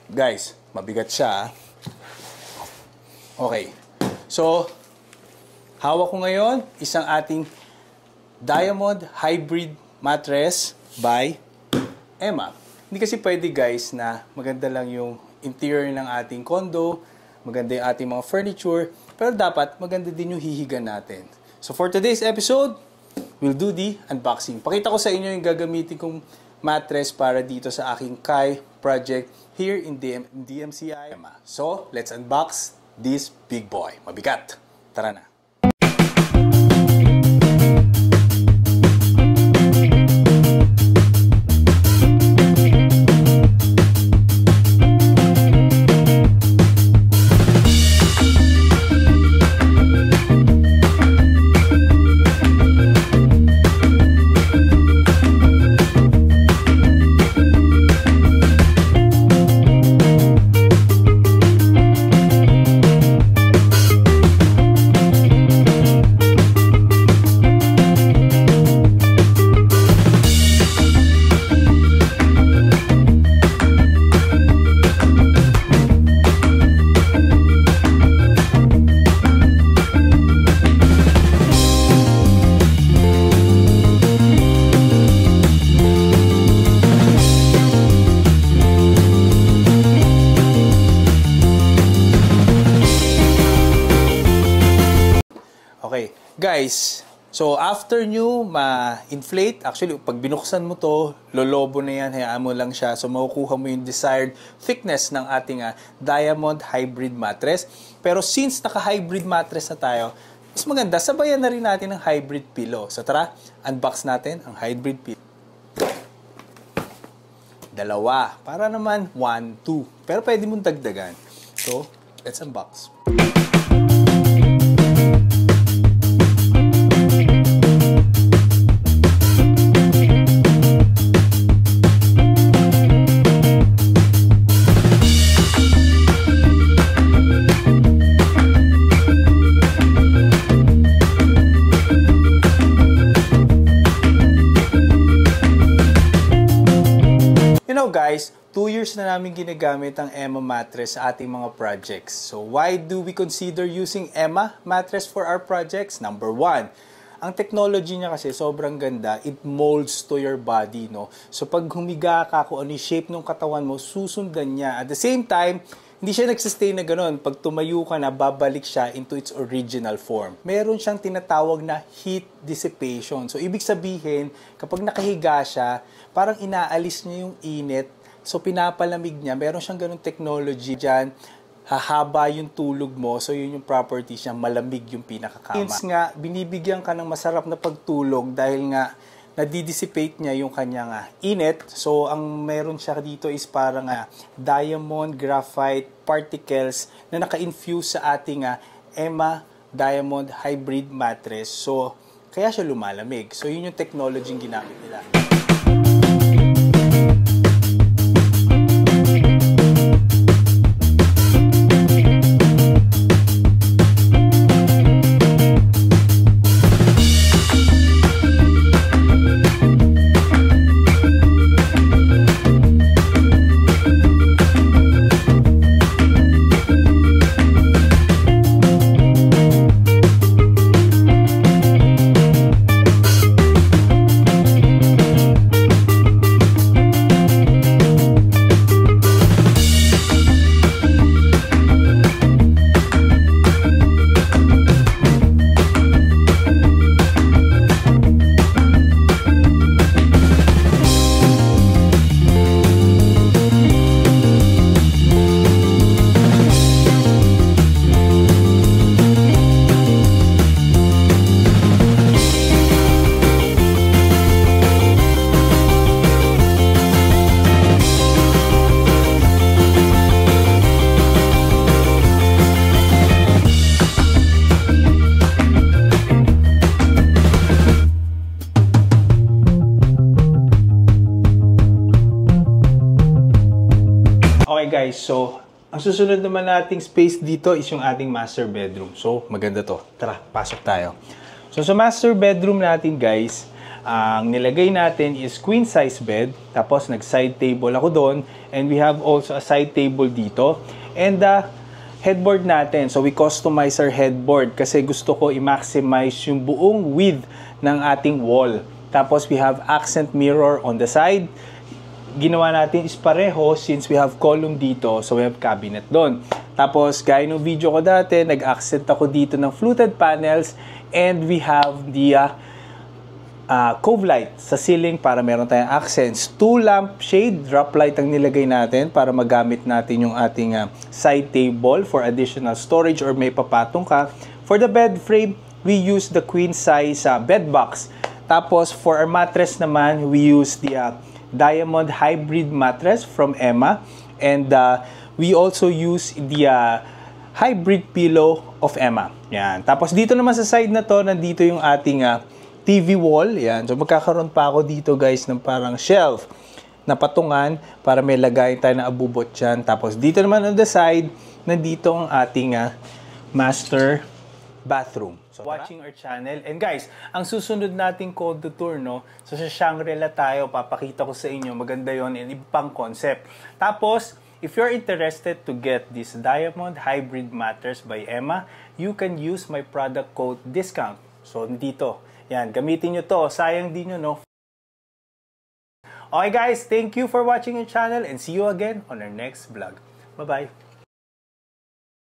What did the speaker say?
Guys, mabigat siya. Okay. So, hawak ko ngayon isang ating Diamond Hybrid Mattress by Emma. Hindi kasi pwede guys na maganda lang yung interior ng ating condo, maganda yung ating mga furniture, pero dapat maganda din yung hihiga natin. So for today's episode, we'll do the unboxing. Pakita ko sa inyo yung gagamitin kong mattress para dito sa aking Kai project here in DMCI. So, let's unbox this big boy. Mabigat. Tara na. Okay, guys, so after nyo ma-inflate, actually, pag binuksan mo to, lolobo na yan, hayaan mo lang siya. So, makukuha mo yung desired thickness ng ating Diamond Hybrid Mattress. Pero since naka-hybrid mattress na tayo, mas maganda, sabayan na rin natin ang hybrid pillow. So, tara, unbox natin ang hybrid pillow. Dalawa. Para naman 1, 2. Pero pwede mong dagdagan. So, let's unbox. Guys, 2 years na namin ginagamit ang Emma mattress sa ating mga projects. So, why do we consider using Emma mattress for our projects? Number 1, ang technology niya kasi sobrang ganda. It molds to your body, no? So, pag humiga ka, kung ano yung shape ng katawan mo, susundan niya. At the same time, hindi siya nagsistay na ganun. Pag tumayo ka na, babalik siya into its original form. Meron siyang tinatawag na heat dissipation. So, ibig sabihin, kapag nakahiga siya, parang inaalis niya yung init. So, pinapalamig niya. Meron siyang ganung technology dyan. Hahaba yung tulog mo. So, yun yung properties niya. Malamig yung pinakakama. Since nga, binibigyan ka ng masarap na pagtulog dahil nga, nadidissipate niya yung kanyang init. So, ang meron siya dito is parang diamond graphite particles na naka-infuse sa ating Emma Diamond Hybrid Mattress. So, kaya siya lumalamig. So, yun yung technology yung ginamit nila. Okay guys, so ang susunod naman nating space dito is yung ating master bedroom. So maganda to. Tara, pasok tayo. So sa master bedroom natin guys, Ang nilagay natin is queen size bed, tapos nag-side table ako doon, and we have also a side table dito. And headboard natin, so we customize our headboard kasi gusto ko i-maximize yung buong width ng ating wall. Tapos we have accent mirror on the side. Ginawa natin is pareho since we have column dito, so we have cabinet doon. Tapos gaya ng video ko dati, nag-accent ako dito ng fluted panels, and we have the cove light sa ceiling para meron tayong accents. 2 lamp shade, drop light ang nilagay natin para magamit natin yung ating side table for additional storage or may papatong ka. For the bed frame, we use the queen size bed box. Tapos for our mattress naman, we use the Diamond Hybrid mattress from Emma. And we also use the hybrid pillow of Emma. Yan. Tapos dito naman sa side na to, nandito yung ating TV wall, yan. So magkakaroon pa ako dito guys ng parang shelf na patungan para may lagayin tayo na abubot dyan. Tapos dito naman on the side, nandito ang ating master bathroom. So watching our channel. And guys, ang susunod nating condo tour, no? So sa Shangri-La tayo, papakita ko sa inyo, maganda yon and ibang concept. Tapos, if you're interested to get this Diamond Hybrid mattress by Emma, you can use my product code discount. So dito. Yan, gamitin nyo to. Sayang din nyo, no? Okay guys, thank you for watching your channel and see you again on our next vlog. Bye-bye!